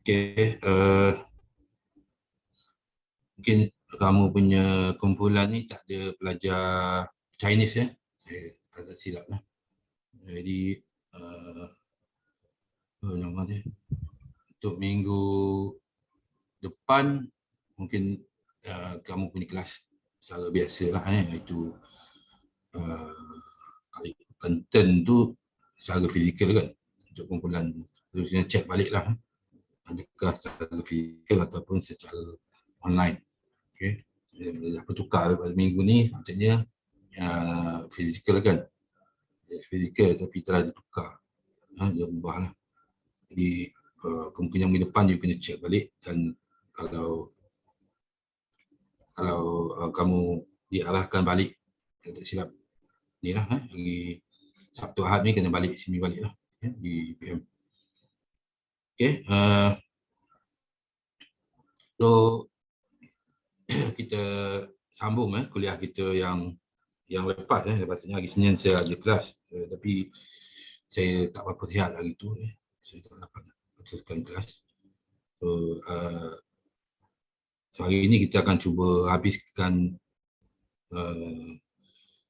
Okay, mungkin kamu punya kumpulan ni tak ada pelajar Chinese ya? Saya tak silap lah. Jadi apa nama dia? Untuk minggu depan mungkin kamu punya kelas secara biasa lah iaitu kalau content tu secara fizikal kan untuk kumpulan terus check balik lah adakah secara fizikal ataupun secara online. Okay. Dah bertukar pada minggu ni maksudnya fizikal kan, fizikal tapi telah ditukar, dia ubah lah. Jadi kemungkinan minggu depan you kena check balik dan kalau kamu diarahkan balik, tak silap ni lah hari Sabtu Ahad ni kena balik sini balik lah di PM. Okay, so kita sambung kuliah kita yang lepas patutnya hari Senin saya ada kelas tapi saya tak berapa sihat hari tu saya tak dapat teruskan kelas. So, so hari ini kita akan cuba habiskan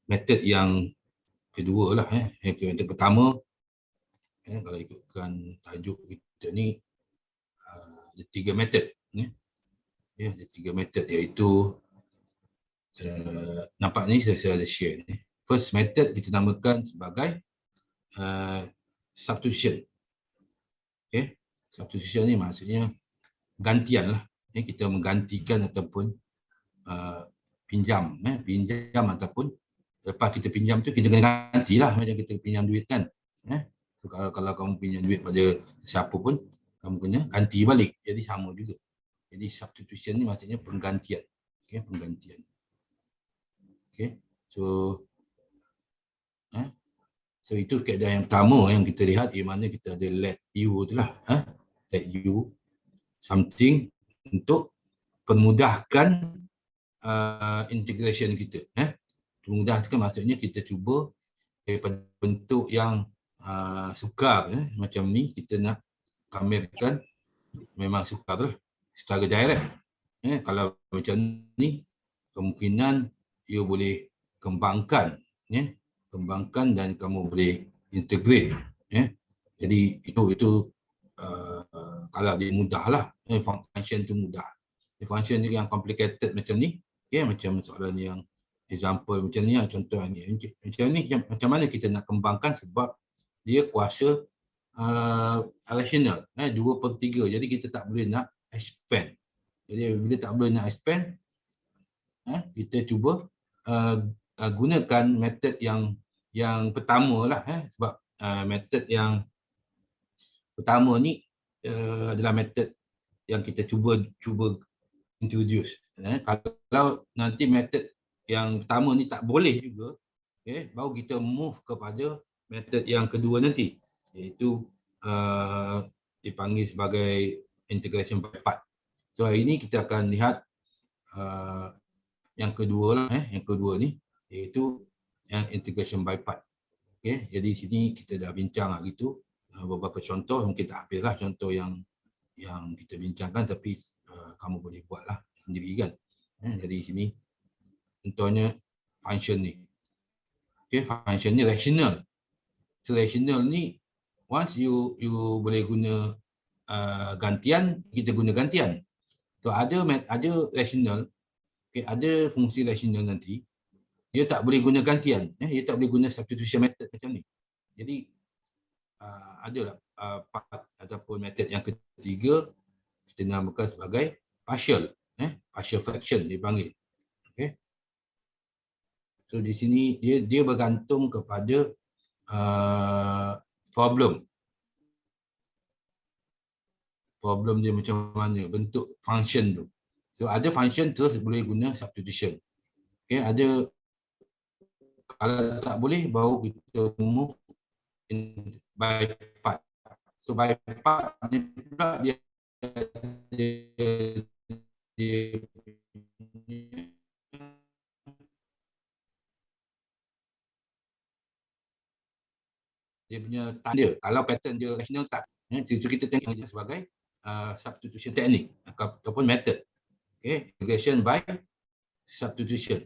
metod yang kedua lah metod pertama kalau ikutkan tajuk kita ni ada 3 metod ada 3 metod iaitu nampak ni saya ada share ni. First method kita namakan sebagai substitution. Okay. Substitution ni maksudnya gantian lah. Kita menggantikan ataupun pinjam ataupun lepas kita pinjam tu kita kena gantilah macam kita pinjam duit kan. So, kalau kamu pinjam duit pada siapa pun kamu kena ganti balik. Jadi sama juga. Jadi substitution ni maksudnya penggantian. Okay, penggantian. Okay. So itu kaedah yang pertama yang kita lihat di mana kita ada let you tu lah. Let you something untuk permudahkan integration kita. Permudahkan maksudnya kita cuba daripada bentuk yang sukar macam ni kita nak pamerkan memang sukar lah secara direct. Kalau macam ni kemungkinan you boleh kembangkan dan kamu boleh integrate. Jadi itu kalau dia mudah lah, function tu mudah. Function yang complicated macam ni, macam soalan yang example macam ni, contoh ni macam mana kita nak kembangkan sebab dia kuasa rational 2/3, jadi kita tak boleh nak expand. Jadi bila tak boleh nak expand, kita cuba gunakan metod yang pertama lah sebab metod yang pertama ni adalah metod yang kita cuba introduce. Kalau nanti metod yang pertama ni tak boleh juga, baru kita move kepada metod yang kedua nanti, iaitu dipanggil sebagai integration by part. So hari ini kita akan lihat yang kedua lah, yang kedua ni iaitu yang integration by part. Jadi sini kita dah bincang hari tu beberapa contoh, mungkin tak habislah contoh yang kita bincangkan tapi kamu boleh buatlah sendiri kan. Jadi sini contohnya function ni. Function ni rational. So rational ni once you boleh guna gantian, kita guna gantian. So ada rational, ada fungsi rational nanti dia tak boleh guna gantian, dia tak boleh guna substitution method macam ni. Jadi adalah part ataupun method yang ketiga kita namakan sebagai partial fraction dipanggil. So di sini dia bergantung kepada problem dia macam mana bentuk function tu. So ada function terus boleh guna substitution. Ada kalau tak boleh baru kita move by part. So by part ni pula dia punya tanda. Kalau pattern dia rational tak, so kita tengok dia sebagai substitution technique ataupun method. Okay, integration by substitution.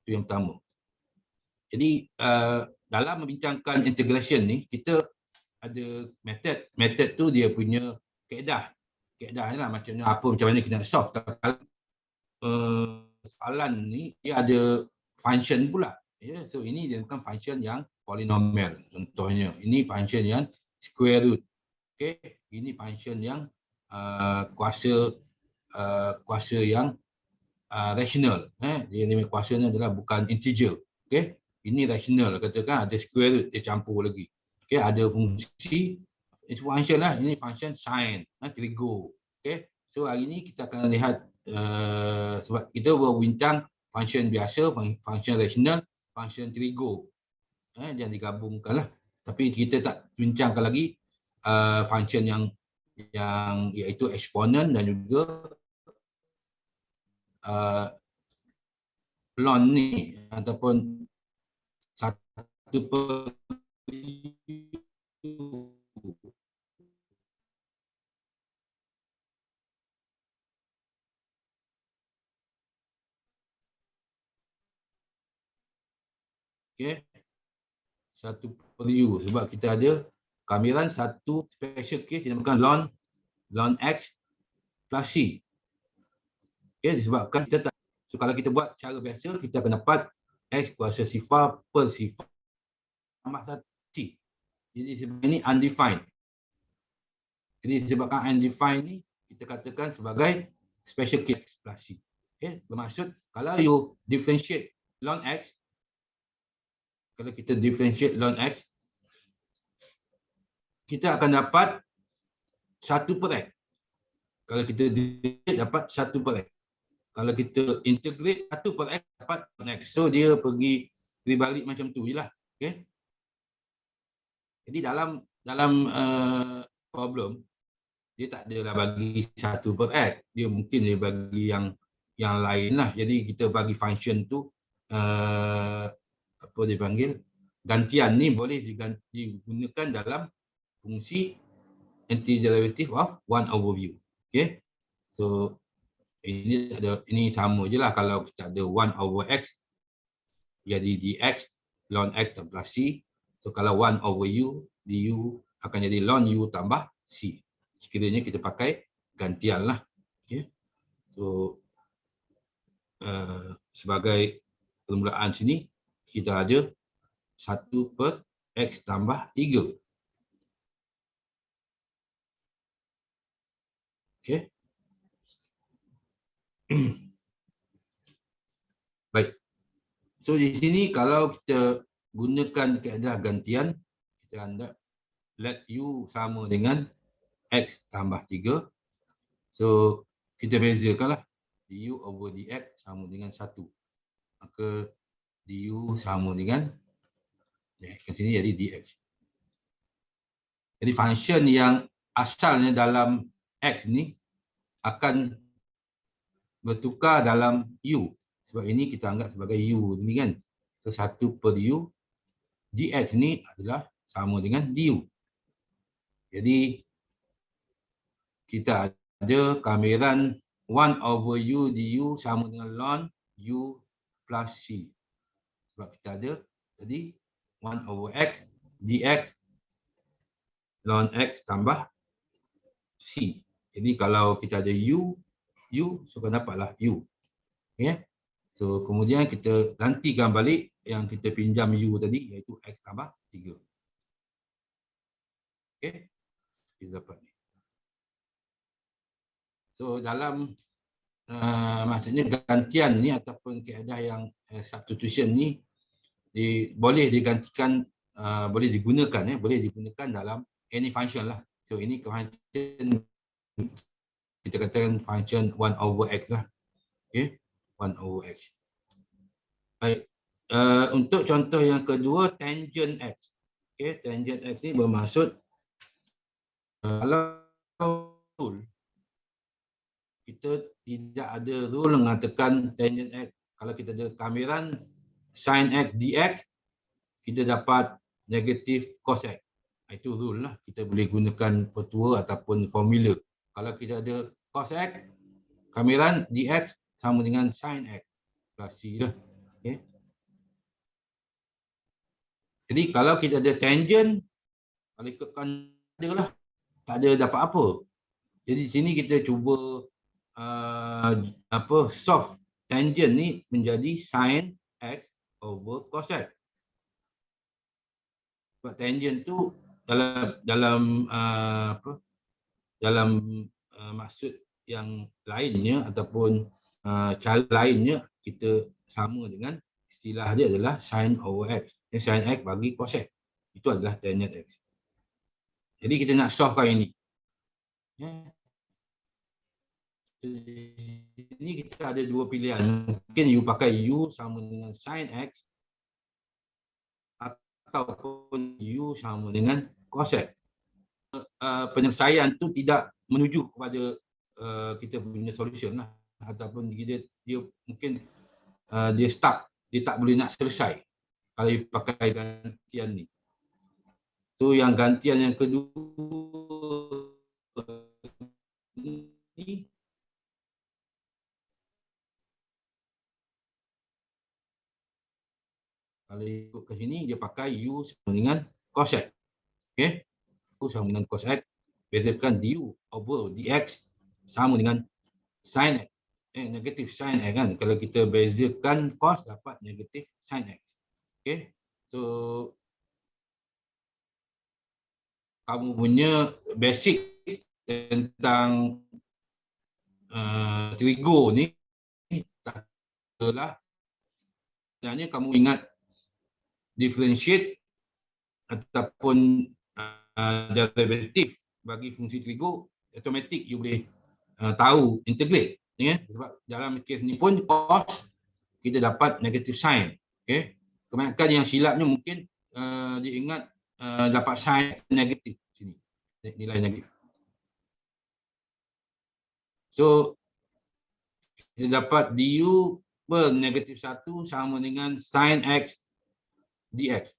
Itu yang pertama. Jadi dalam membincangkan integration ni, kita ada method. Method tu dia punya kaedah. Kaedah ni lah macam mana kita nak solve. Tapi soalan ni dia ada function pula. Ya, so ini dia bukan function yang polinomial. Contohnya, ini function yang square root. Okay, ini function yang kuasa yang rational. Dia kuasa ni adalah bukan integer. Okay, ini rational. Katakan ada square root, dia campur lagi. Okay, ada fungsi, function lah. Ini function sine, trigo. Okay, so hari ni kita akan lihat sebab kita berbincang function biasa, function rational, function trigo. Jangan digabungkan lah. Tapi kita tak bincangkan lagi function yang iaitu eksponen dan juga ln ni ataupun satu per okay, satu per u sebab kita ada kamiran satu special case yang dinamakan ln x plus c. Okay, disebabkan kita tak, so kalau kita buat cara biasa, kita akan dapat x kuasa sifar per sifar tambah satu c. Jadi sebenarnya ini undefined. Jadi disebabkan undefined ni, kita katakan sebagai special case plus c. Okay, bermaksud kalau you differentiate ln x, kalau kita differentiate ln x, kita akan dapat 1 per x. Kalau kita differentiate dapat 1 per x. Kalau kita integrate 1 per x dapat x. So dia pergi balik macam tu je lah. Okay. Jadi dalam problem, dia tak adalah bagi 1 per x. Dia mungkin dia bagi yang lain lah. Jadi kita bagi function tu apa dia panggil, gantian ni boleh digunakan dalam fungsi antiderivative of 1 over u. Okay. So ini sama je lah. Kalau kita ada 1 over x jadi dx ln x tambah c. So kalau 1 over u, du akan jadi ln u tambah c. Sekiranya kita pakai gantian lah. Okay. So sebagai permulaan sini kita ada 1 per x tambah 3. Okay. Baik. So di sini kalau kita gunakan kaedah gantian, kita anda let u sama dengan x tambah 3. So kita bezakanlah du over dx sama dengan 1. Maka du sama dengan kat sini jadi dx. Jadi function yang asalnya dalam x ni akan bertukar dalam u. Sebab ini kita anggap sebagai u ni kan. So 1 per u dx ni adalah sama dengan du. Jadi kita ada kamiran 1 over u du sama dengan ln u plus c. Sebab kita ada tadi 1 over x dx ln x tambah c. Jadi kalau kita ada u, so akan dapatlah u. Okay. So kemudian kita gantikan balik yang kita pinjam u tadi, iaitu x tambah 3. Okay. Kita dapat ni. So dalam maksudnya gantian ni ataupun kaedah yang substitution ni boleh digantikan, boleh digunakan dalam any function lah. So ini function kita katakan function 1 over x lah. Okay, 1 over x. Baik. Untuk contoh yang kedua, tangent x. Okay, tangent x ni bermaksud kalau kita tidak ada rule mengatakan tangent x. Kalau kita ada kamiran sin x dx, kita dapat negatif cos x. Itu rule lah. Kita boleh gunakan petua ataupun formula Kalau kita ada cos X, kamiran dx sama dengan sin X plus C lah. Okay. Jadi kalau kita ada tangent, kalau ikutkan ada lah, tak ada dapat apa. Jadi sini kita cuba solve tangent ni menjadi sin X over cos X. Sebab tangent tu dalam maksud yang lainnya ataupun cara lainnya kita sama dengan istilah dia adalah sin over X. Sin X bagi cos X. Itu adalah tangent X. Jadi kita nak solvekan ini. Ini kita ada dua pilihan. Mungkin you pakai U sama dengan sin X ataupun U sama dengan cos X. Penyelesaian tu tidak menuju kepada kita punya solution lah. Ataupun dia mungkin dia stuck. Dia tak boleh nak selesai kalau you pakai gantian ni. So yang gantian yang kedua ni kalau ikut ke sini dia pakai U sama dengan cos X. Okey. U sama dengan cos X. Bezakan du over dx sama dengan sin X. Negatif sin X kan. Kalau kita bezakan cos dapat negatif sin X. Okey. So kamu punya basic tentang trigo ni tak adalah sebenarnya kamu ingat differentiate ataupun derivatif bagi fungsi trigo, automatik you boleh tahu integrate. Sebab dalam kes ni pun cos kita dapat negatif sin. Okay. Kebanyakan yang silapnya mungkin dia ingat dapat sin negatif sini, nilai negatif. So kita dapat du per negatif 1 sama dengan sin X dx.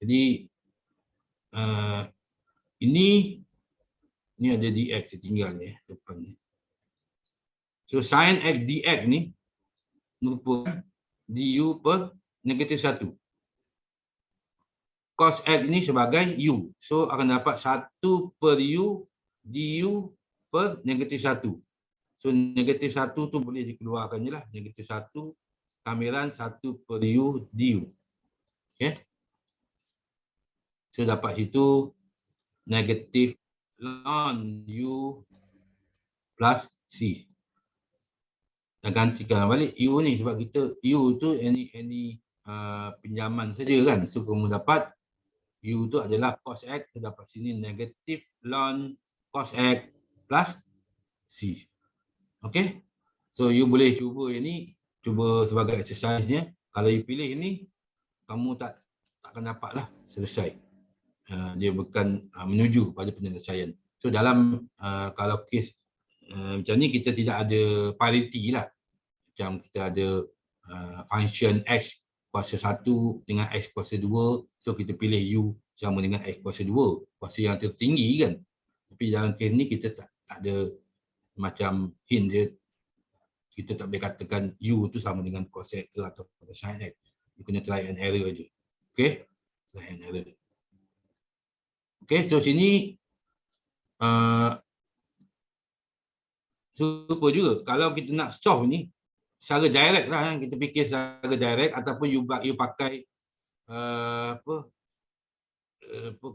Jadi ini ada dx tinggal ni depan ni. So sin X dx ni merupakan du per negatif 1. Cos X ni sebagai u. So akan dapat 1 per u du per negatif 1. So negatif 1 tu boleh dikeluarkan je lah. Negatif 1 kamiran 1 per u du. Okay. So dapat situ negatif ln u plus c. Dan gantikan balik u ni sebab kita u tu any pinjaman saja kan. So kamu dapat u tu adalah cos X, dapat sini negatif ln cos X plus c. Okey. So you boleh cuba ini, cuba sebagai exercise-nya. Kalau you pilih ini, kamu takkan dapatlah selesai. Dia bukan menuju kepada penyelesaian. So dalam kalau kes macam ni kita tidak ada parity lah. Macam kita ada function x kuasa 1 dengan x kuasa 2. So kita pilih u sama dengan x kuasa 2. Kuasa yang tertinggi kan. Tapi dalam kes ni kita tak ada macam hint dia. Kita tak boleh katakan u tu sama dengan cos x ke atau sin x. You kena try and error je. Okay. Try and error. Okay, so sini super juga. Kalau kita nak solve ni secara direct lah, kita fikir secara direct ataupun you pakai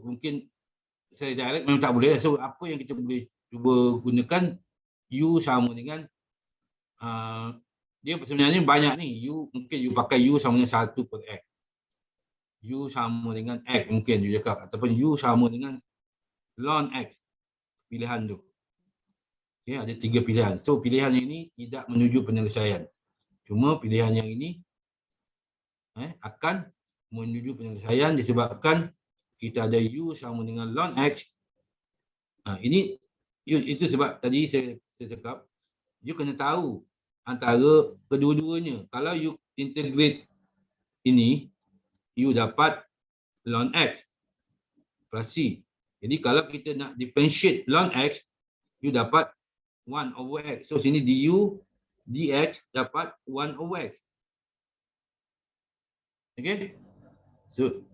mungkin secara direct memang tak boleh. So apa yang kita boleh cuba gunakan u sama dengan dia sebenarnya banyak ni. Mungkin you pakai u sama dengan 1 per x. U sama dengan x mungkin you cakap ataupun u sama dengan ln x. Pilihan tu. Okay, ada 3 pilihan. So pilihan yang ini tidak menuju penyelesaian. Cuma pilihan yang ini akan menuju penyelesaian disebabkan kita ada u sama dengan ln x. Ini itu sebab tadi saya cakap you kena tahu antara kedua-duanya. Kalau you integrate ini, you dapat ln x plus c. Jadi kalau kita nak differentiate ln x, you dapat 1 over x. So sini du dx dapat 1 over x. Okay. So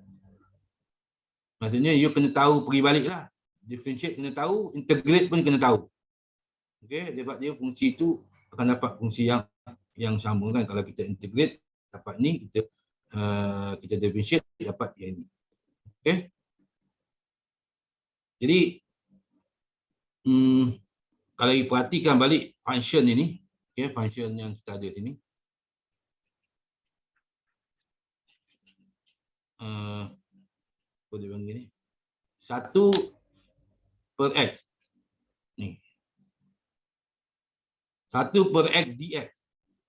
maksudnya you kena tahu pergi balik lah. Differentiate kena tahu, integrate pun kena tahu. Okay, sebab dia fungsi tu akan dapat fungsi yang sama kan. Kalau kita integrate dapat ni, kita differentiate dapat yang ni. Okay. Jadi kalau you perhatikan balik function ini, okay, function yang kita ada sini. Apa dia panggil ni? 1 per x. Ni. 1 per x dx.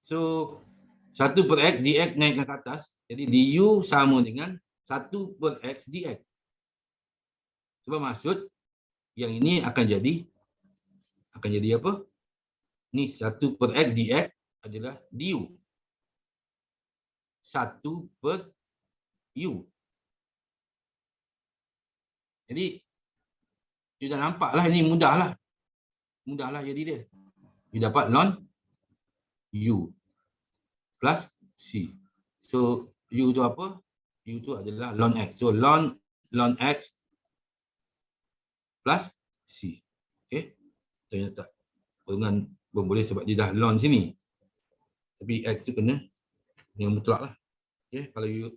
So 1 per x dx naikkan ke atas. Jadi du sama dengan 1 per x dx. Sebab maksud yang ini akan jadi apa? Ni 1 per x dx adalah du. 1 per u. Jadi you dah nampak lah, ini mudah lah jadi dia. You dapat ln u plus c. So u tu apa? U tu adalah ln x. So ln x plus c. Okay. Ternyata kurungan pun boleh sebab dia dah ln sini. Tapi x tu kena yang mutlak lah. Okay. Kalau you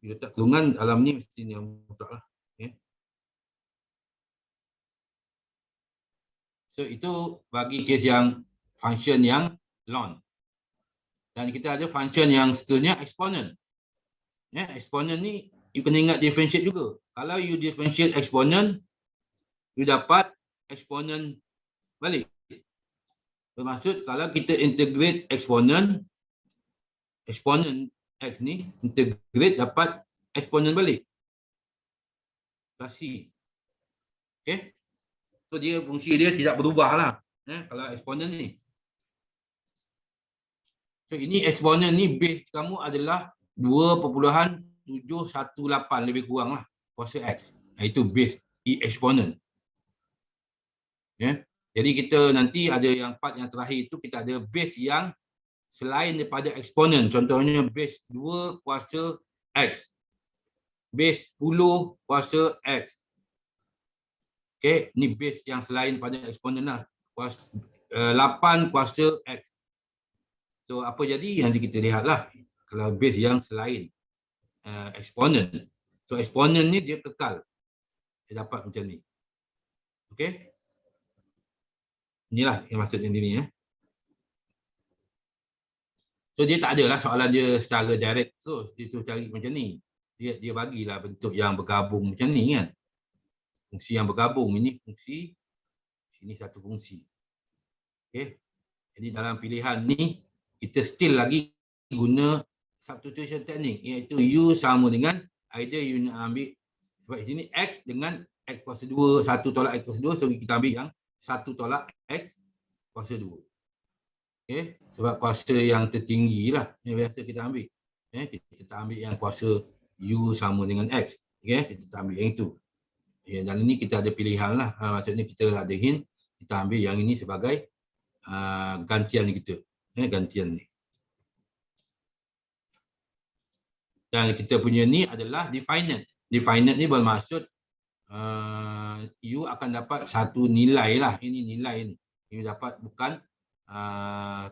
letak kurungan dalam ni mesti yang mutlak lah. Okay. So itu bagi kes yang function yang ln. Dan kita ada function yang seterusnya exponent. Ya, exponent ni you kena ingat differentiate juga. Kalau you differentiate exponent, you dapat exponent balik. Bermaksud kalau kita integrate exponent x ni integrate dapat exponent balik. Plus c. Okay. So dia fungsi dia tidak berubah lah. Kalau exponent ni. So ini exponent ni base kamu adalah 2.718 lebih kurang lah kuasa x. Itu base exponent. Ya. Jadi kita nanti ada yang part yang terakhir itu kita ada base yang selain daripada exponent. Contohnya base 2 kuasa x. Base 10 kuasa x. Okay, ni base yang selain pada exponent lah. 8 kuasa x. So apa jadi? Nanti kita lihatlah. Kalau base yang selain exponent. So exponent ni dia kekal. Dia dapat macam ni. Okay. Inilah yang maksudnya ni. So dia tak adalah soalan dia secara direct. So dia tu cari macam ni. Dia bagilah bentuk yang bergabung macam ni kan. Fungsi yang bergabung ini fungsi, sini satu fungsi. Okay. Jadi dalam pilihan ni kita still lagi guna substitution technique, iaitu u sama dengan either you nak ambil sebab di sini x dengan x kuasa 2, 1 tolak x kuasa 2, so kita ambil yang 1 tolak x kuasa 2. Okay. Sebab kuasa yang tertinggi lah yang biasa kita ambil. Okay. Kita tak ambil yang kuasa u sama dengan x. Okay. Kita tak ambil yang itu. Ya, dan ini kita ada pilihan lah. Maksudnya kita ada hint, kita ambil yang ini sebagai gantian kita. Gantian ni. Dan kita punya ni adalah definite. Definite ni bermaksud you akan dapat satu nilai lah. Ini nilai ni. You dapat bukan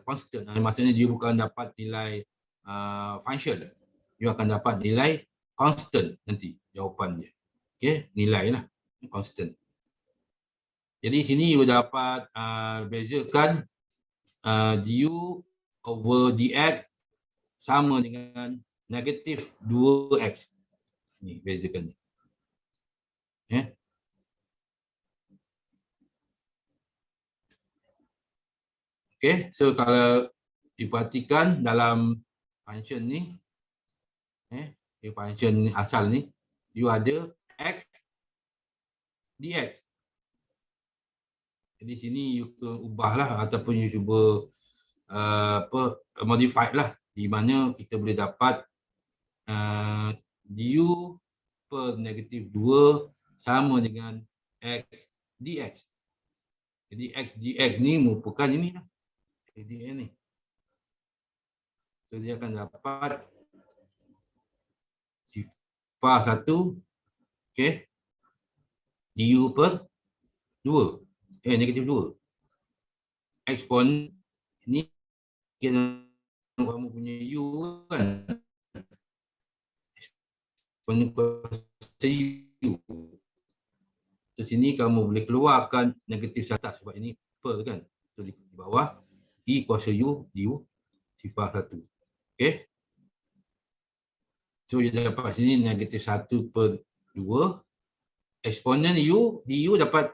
constant. Maksudnya you bukan dapat nilai function. You akan dapat nilai constant nanti jawapan dia. Okay, nilai lah, constant. Jadi sini you dapat bezakan du over dx sama dengan negatif 2x. Ni bezakan ni. Okay, so kalau diperhatikan dalam function ni, function asal ni, you ada x dx. Jadi sini you ubahlah ataupun you cuba modified lah, di mana kita boleh dapat du per negatif 2 sama dengan X dx. Jadi X dx ni merupakan ini lah. X dx ni. So dia akan dapat sifar 1, okey, du per 2. Negatif 2. Ekspon ni kira kamu punya u kan. Ekspon kuasa u. So sini kamu boleh keluarkan negatif atas sebab ini per kan. So di bawah E kuasa u du sifar 1. Okey. So dia dapat sini negatif 1 per 2. Eksponen u, du dapat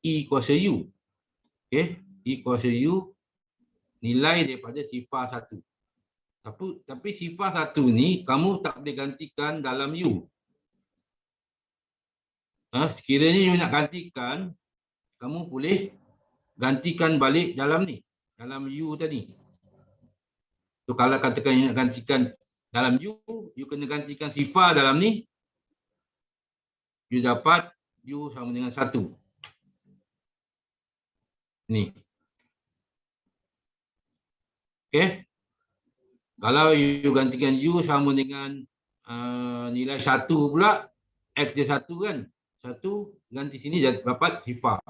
E kuasa u. Okey. E kuasa u nilai daripada sifar 1. Tapi sifar 1 ni kamu tak boleh gantikan dalam u. Sekiranya you nak gantikan, kamu boleh gantikan balik dalam ni. Dalam u tadi. So kalau katakan you nak gantikan dalam u, you kena gantikan sifar dalam ni. You dapat u sama dengan 1. Ni. Okey. Kalau you gantikan u sama dengan nilai 1 pula, x dia 1 kan. 1 ganti sini dapat sifar.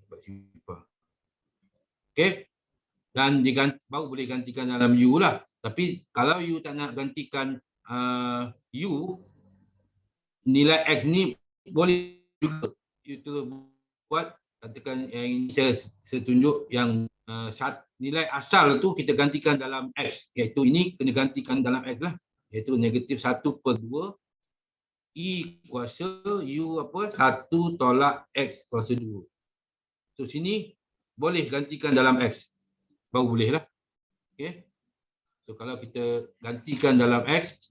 Okey. Dan baru boleh gantikan dalam u lah. Tapi kalau you tak nak gantikan u, nilai x ni boleh juga you terus buat, katakan yang ini saya tunjuk yang nilai asal tu kita gantikan dalam x, iaitu ini kena gantikan dalam x lah, iaitu negatif 1 per 2 E kuasa u apa 1 tolak x kuasa 2. So sini boleh gantikan dalam x, baru boleh lah. Okay. So kalau kita gantikan dalam x,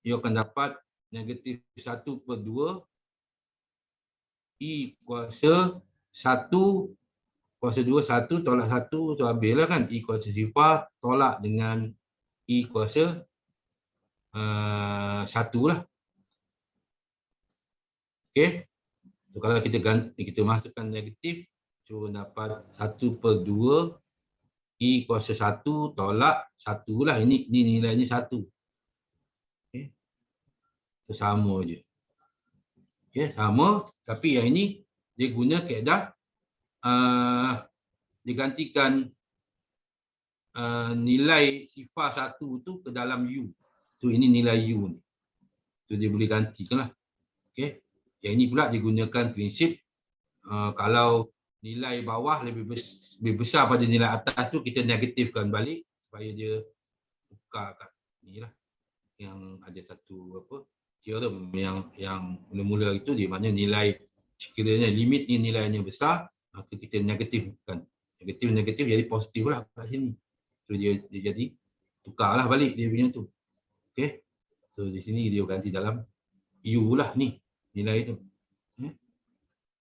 you akan dapat negatif 1 per 2 E kuasa 1 kuasa 2, 1 tolak 1, so habislah kan. E kuasa sifar tolak dengan E kuasa 1 lah. Okay. So kalau kita masukkan negatif, so dapat 1 per 2 E kuasa 1 tolak 1 lah. Ini nilainya 1. Okay. So sama je. Okay, sama. Tapi yang ini dia guna kaedah digantikan nilai sifar 1 tu ke dalam u. So ini nilai u ni. So dia boleh gantikan lah. Okay. Yang ini pula digunakan prinsip kalau nilai bawah lebih besar pada nilai atas tu, kita negatifkan balik supaya dia tukar kat ni lah. Yang ada satu theorem yang mula-mula itu, di mana nilai sekiranya limit ni nilainya besar, maka kita negatifkan. Negatif jadi positif lah kat sini. So dia jadi tukarlah balik dia punya tu. Okay. So di sini dia ganti dalam u lah ni nilai itu.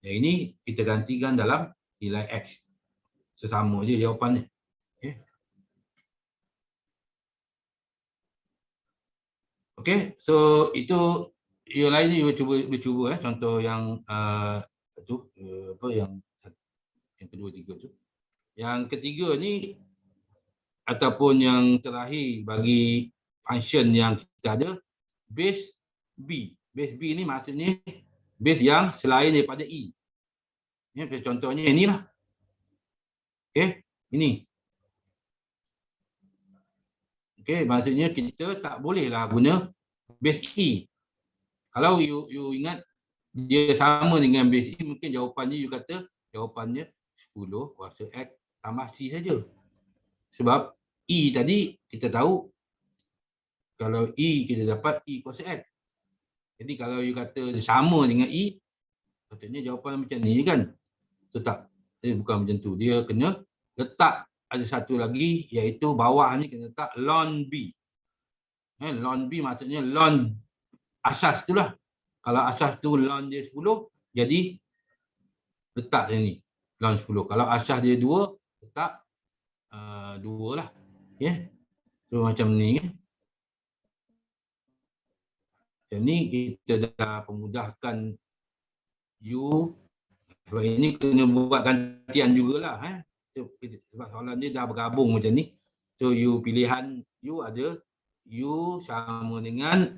Yang ini kita gantikan dalam nilai x. Sesama je jawapannya. Okay. Okay, so itu yang lain ni cuba contoh yang yang kedua tiga tu. Yang ketiga ni ataupun yang terakhir bagi function yang kita ada, base b. Base b ni maksudnya base yang selain daripada e. Ya, contohnya inilah. Okey, ini. Okey, maksudnya kita tak bolehlah guna base e. Kalau you ingat dia sama dengan base e, mungkin jawapannya you kata jawapannya 10 kuasa x tambah c saja. Sebab e tadi kita tahu kalau e kita dapat e kuasa x. Jadi kalau you kata sama dengan e, patutnya jawapan macam ni kan. So tak, bukan macam tu. Dia kena letak ada satu lagi, iaitu bawah ni kena letak ln b. Ln b maksudnya ln asas tu lah. Kalau asas tu ln dia 10, jadi letak sini ln 10. Kalau asas dia 2, letak 2 lah. Okay. So macam ni. Macam ni kita dah pemudahkan U. Sebab ini kena buat gantian jugalah. Sebab soalan dia dah bergabung macam ni. So U pilihan U ada U sama dengan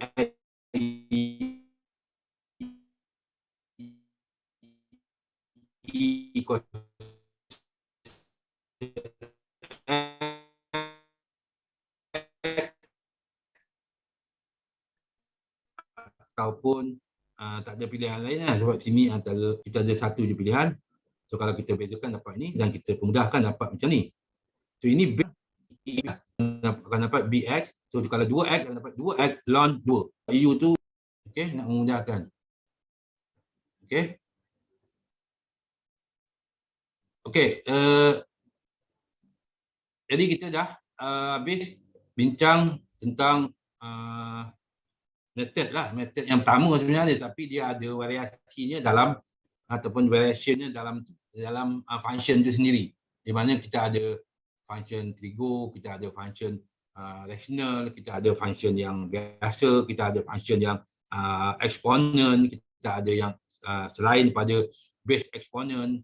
ataupun tak ada pilihan lain lah. Sebab sini antara kita ada satu je pilihan. So kalau kita bezakan dapat ni dan kita pemudahkan dapat macam ni. So ini B akan dapat BX. So kalau 2X akan dapat 2X ln 2. U tu okey, nak memudahkan. Okey. Okey, jadi kita dah habis bincang tentang method lah. Method yang pertama sebenarnya, tapi dia ada variasinya dalam ataupun variationnya dalam function itu sendiri. Di mana kita ada function trigo, kita ada function rational, kita ada function yang biasa, kita ada function yang exponent, kita ada yang selain pada base exponent,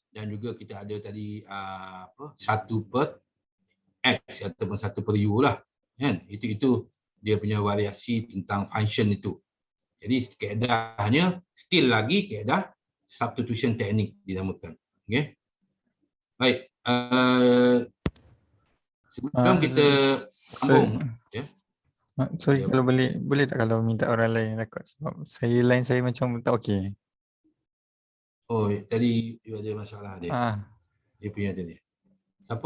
dan juga kita ada tadi 1 per x ataupun 1 per u lah, kan? Itu dia punya variasi tentang function itu. Jadi keadaannya still lagi keadaan substitution teknik dinamakan. Okey. Baik, sebelum kita sambung, ya. Sorry, Ya. kalau boleh tak kalau minta orang lain rekod, sebab line saya macam tak okey. Oh, tadi dia ada masalah dia. Ah. Dia punya tadi.